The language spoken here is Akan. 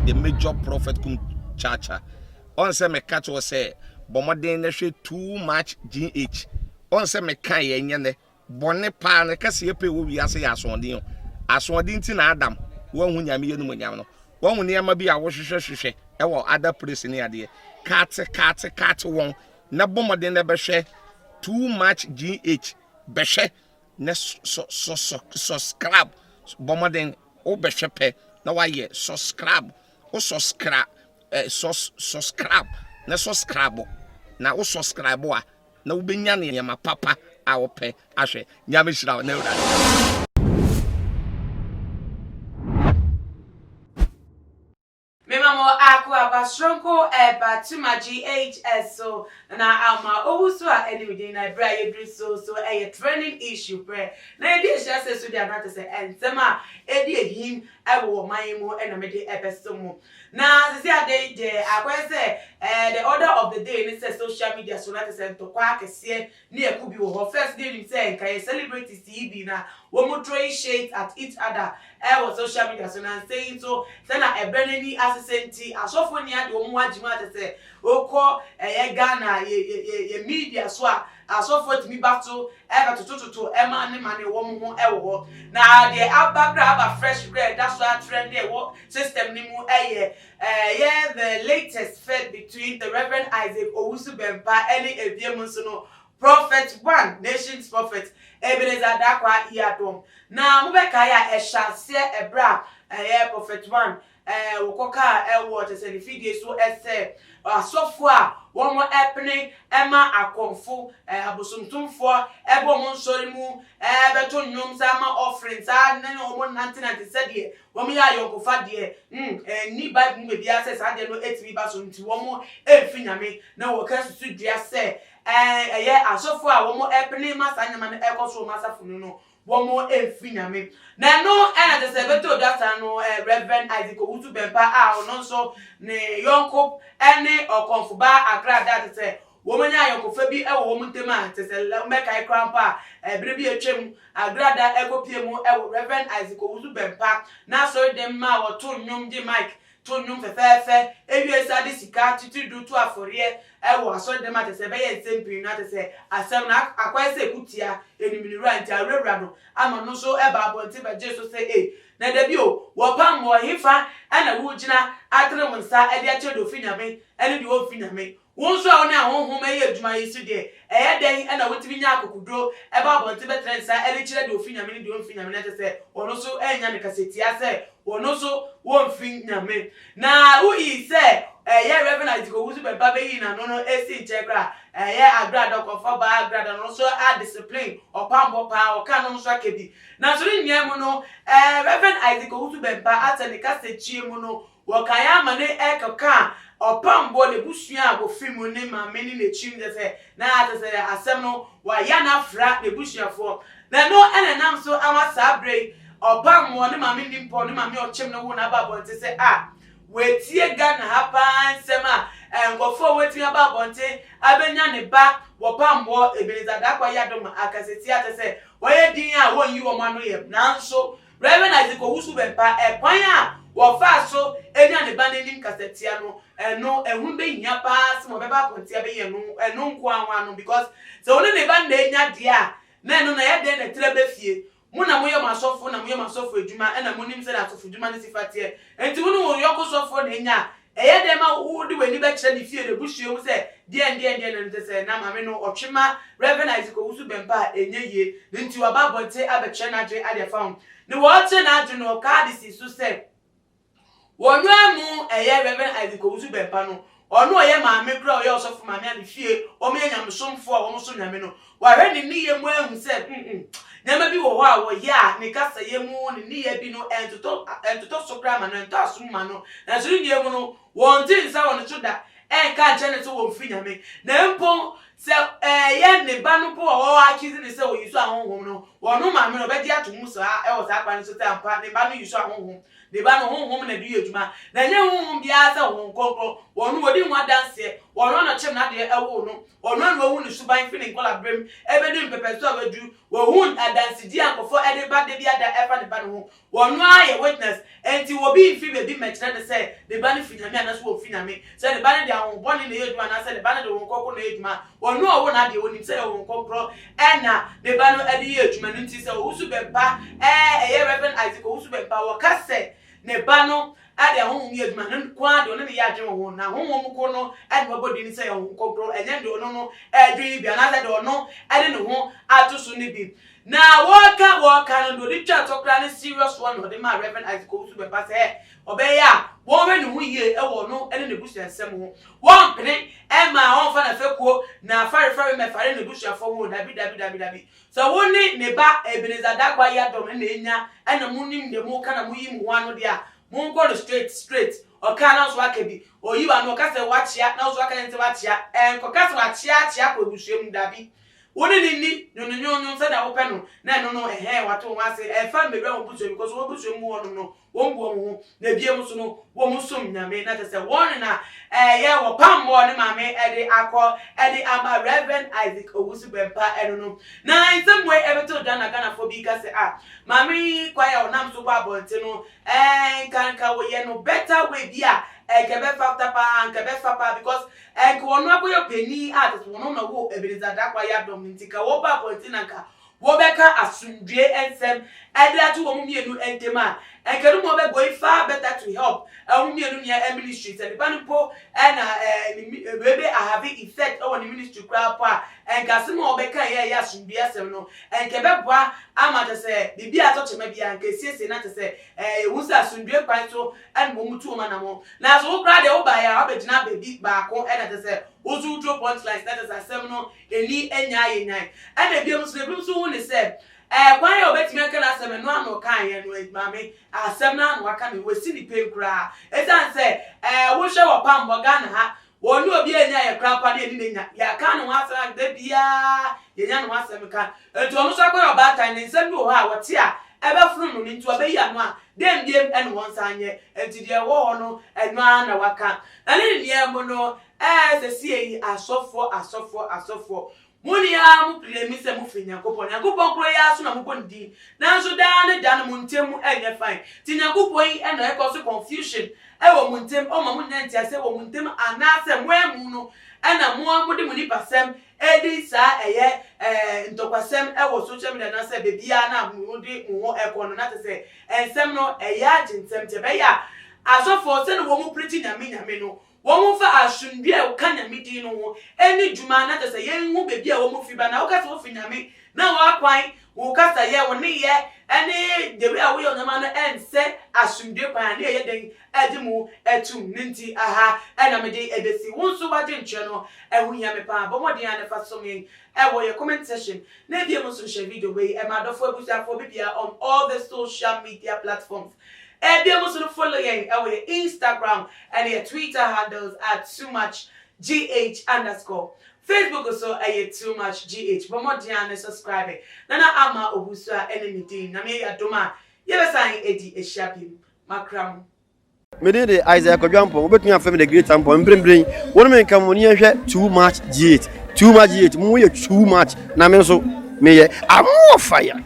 the major prophet kum chacha. On say me catch was say bomoden na hwe too much GH. On say me kan ye nyane bone pa na kase ye pe wo wiase ya asondin. Asondin ti na Adam wo hu nyame ye no nyam no. Wo hu ne ma bi a wo hwehwehwehwe e wo other place ni ade. Cat won na bomoden na be hwe too much GH be hwe na subscribe bomoden o be hwe pe na wa ye subscribe o subscribe subscribe na subscribe na o subscribe a na wo benya ne ma papa a wo pe ahwe nyame hira na ura. Basronko batuma GHS so na ama Owusu anyway na bra ye so a trending issue prayer na edi ehia so dia na say ensema edi ehim ewo man mu na me de ebesomo na sisi ade de akwese the order of the day ni say social media so na say to kwa akese ni ekubi wo first day ni say nkai celebrities bi na wo mo throw shade at each other was social media so na saying so na ebeneni assistant asofo ni ade wo mo agima te say oko Ghana ye media so asofo timi bato to ema ne mane wo mo ho na the aba fresh bread that's why trend there wo system ni mu the latest fight between the Reverend Owusu Bempah and Ebenezer Prophet 1 Nations Prophet Ebenezer Opambour na mubeka ya eshase ebra Prophet 1 wokoka what say the video so say asofo a wo mo epne ema akonfo abosomtumfo ebo mo nsori mu beto nnum sa ma offerings a na wo mo nante said ye wo mo ya yokofa de ni bible mu bia say sa de no etimi ba so nti wo mo emfinyame na wo ka susu dua say asofo a wo mo epne masanyama na ekoso masafunu no womo emfinyame na no ena de sebeto data no Reverend Owusu Bempah a ono so ne yonko ene okonfuba agra that say womanya yonkofa bi ewo wo mutema te se meka ikrampa bere bi etwem agra da ekopie mu ewo Reverend Owusu Bempah na so dem ma wo to nnwom di mic to nnwom fefefe ewiesa de sika titidu to afore ewo aso dem atese be ye nsempin na atese asem na akwese kutia enimini rant awura no ama no so eba abonte be Jesus say na da bi o wo pam wo hifa ana wo gina atre monsa ede ache do finyame ene de wo finyame won so awon ahonhom eye adwuma yesu de den ana wotimi nya akokudro eba abonte be trensa ene kire de ofinyame ne de ofinyame na atese ono so enya ne kasetia say ono so wo finyame na wo yi say Reverend Owusu Bempah be yi na no esi nchekra agrada kofa ba agrada no so a discipline Opambour pa o kan no so akebi na so ni nyem no Reverend Owusu Bempah atene kasechie mu no wo kan ya ma ne ekaka Opambour ne busua go fimu ne ma meni ne chim de se na atese asem no wa ya na fra ne busuafo na no ene nam so ama sabre Opambour ne ma meni mpo ne ma me o chem no wo na ba bonte se wetie Ghana hapa nsema ngofo wetie aba bonte abenya ne ba Opambour Ebenezer yadom akaseti atese woye din a wonyi wo mano ye nanso Reverend Owusu Bempah kwan a wo fa so enya ne ba nenim kasetia no eno ehun be nya pa se mo be ba bonte be ye no eno nko anwa no because se woni ne ba na enya de a na eno na ye de na tere be fie muna moye masofo na moye masofo adwuma ena monim se na asofo adwuma ne sifatie enti wonu wo yoko sofo na enya eye de ma wo de wani be kire ne fie de buhue mu se de na ntese na mame no otwema Reverend Owusu Bempah enye ye nti wa ba bonte abekye na age ade found ne wo che na age no card si so se wonu amu Reverend Owusu Bempah no ono oye mame kura oye osofo mame ade fie o me nyamsomfo a wo mo so nyame no wa hwe ni ye mu ahu se nyama bi wo ho a wo ya ne kasa ye mu ne ye bi no entoto sokra ma no ento asum no na so ni emu no won tin sa won chuda ka chene so won finyame na mpo se ye ne ba no po wo akizi ne se wo yiso ahonhom no wonu ma me no be di atomu so wo sa kwa ne so tampa ne ba no yiso ahonhom ne ba no honhom na du adwuma na nye honhom bia sa won kokro wonu wodi mu adanse wonu na chem na de ewo no wonu na wo ne suban fi ne kola brem ebe di pepe so abadu wo hun adanse di ankofo ede ba de bia da efa ne ba no wonu aye witness enti wo obi fi be bi metre de say the ban fi nyame anaso wo fi nyame say the ban de awon boni na eduma na say the ban de won kokko na eduma onu owo na de onim say won kokko na the ban ade ye eduma no nti say Owusu Bempah eye Reverend Isaac Owusu Bempah wo ka say ne ba no ade honhom ye eduma no kwa de ono ne ya adwen ho na honhom ko no ade wabodi ni say won kokko enye de ono no edwen bi na say de ono ade ne ho atoso ne bi na waka no do twa tokra ne serious one no de ma Reverend Isaac Owusu Bempah say obeya wo me no huye e wo no ene ne busu ensem ho won pene e ma won fa na fekuo na fare me fare ne busu afo ho dabi so woni ne ba Ebenezer dagwa ya dom na enya ene munim de mu kana mu yi mu wano de a mu go straight o kana so akabi o yi wa no ka se wachia na so aka nte wachia enko ka se wachia ko busu mu dabi woni ni nyonyo se da wo pe no na no wato wa se e fa me be wo busu because wo busu mu wono no won go mu na bie mu so no wo mu som nyame na te se won na ye wo pambo ne mame e de akọ e de ama Reverend Isaac Owusu Bempah no na in some way ebeto dana kana for bi ka se mame kwa ya onam so ba bonte no kan wo ye no better way bia kebe factor pa kebe fapa because ko no akoyo peni at so no wo Ebenezer dakwa ya dom ntika wo ba bonte na ka wo beka asundue ensem ade atu wo mienu entema enkedu mo be going far better to help wo mienu near ministry and the banpo na bebe have effect on the ministry crap enkase mo beka ye ya asundue asem no enkebe boa amata se bibia to chema bia nkesiese na te se wusa asundue kwan so en mo mutu ma na mo na so wo kra de wo ba ya obegina baby ba ko na te se ozu drop point like that is asem no eni enya ye nyan and bia muslim so woni se kwan ya obetimi aka na asem no ano kan ye no mame asem na ano aka me wesi ni penkura esan se wo hwe wo pambo Ghana ha wonu obi enya ye krapa na eni nya ya kan no asa de bia ye nya no asem ka etu onu so akwa oba tan ne nsem bi wo ha wote a ebe funu no ntu obeya no a dem biem ene won sanye enti de wo ho no enu ana waka ani ne mo no se sie asofo muni ya mu plemi se mu finya kopon yakopon kro ya so na mu bondi nanso da ne da no mu ntemu enye fine ti yakopon yi eno e cause confusion e wo mu ntem o ma mu nyanti ase wo mu ntem anase mwemu no ena mu amudi mu ni pasem edi sa eye ntokwasem e wo social media na se bebia na mu di mu ho e kono na te se ensem no eya jintem te be ya asofo se no wo mu preach nyame no won fa asundue o kanya midi no ho eni djuma na te se yen hu bebi a wo mu fi ba na wo ka se wo fi nyame na wo akwan wo ka sa ye wo ne ye eni debi a wo yo nyama no ense asundue pan na ye den edimu etum ninti aha ena me de ebesi won so ba de nche no ehu ya me pa bo modi an fa so me e wo ye comment section na bi mo so share video we e ma do fo ebusa fo bibia on all the social media platforms. Be able to follow your Instagram and your Twitter handles at @TooMuchGH_. Facebook also @TooMuchGH. But more than subscribe. Nana ama Owusu enemy din. Na me ya doma. Yebe sign edi e sharpim. Makram. Me dey Isaac Opambour. Obetumi afem the great tempo. Mbrembren. Wonu me nka mo ni ehwe too much GH. Too much GH. Mo ye too much. Na me so me ye amo fire.